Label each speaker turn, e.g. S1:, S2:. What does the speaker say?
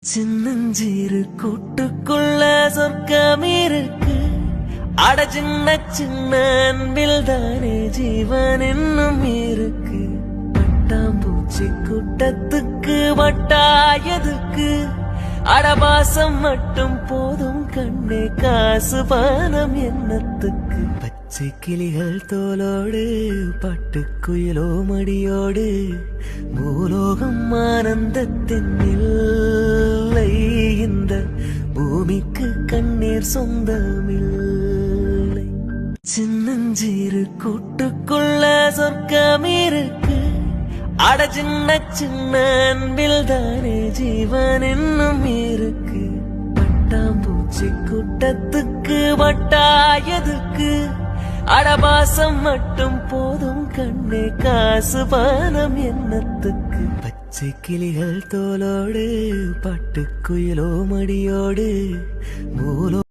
S1: சின்னஞ்சீரு கூட்டுக்குள்ள சொர்க்கம் இருக்கு. அட சின்ன சின்ன அன்பில் தானே ஜீவன் இன்னும் இருக்கு. பட்டாம்பூச்சி கூட்டத்துக்கு வட்டாயதுக்கு. அடபாசம் மட்டும் போதும் கண்ணே, காசு பானம் என்னத்துக்கு. பச்சை கிளிகள் தோலோடு பட்டுக்குயிலோ மடியோடு பூலோகம் ஆனந்தத்தின் இல்லை. இந்த பூமிக்கு கண்ணீர் சொந்தமில்லை. சின்னஞ்சீரு கூட்டுக்குள்ள சொர்க்கம் இருக்கு. அட சின்ன சின்ன அன்பில் தானே ஜீவன் இன்னும் இருக்கு. பட்டாம்பூச்சி கூட்டத்துக்கு வட்டாயதுக்கு. அடபாசம் மட்டும் போதும் கண்ணே, காசு பானம் என்னத்துக்கு. பச்சை கிளிகள் தோலோடு பட்டுக்குயிலோ மடியோடு பூலோ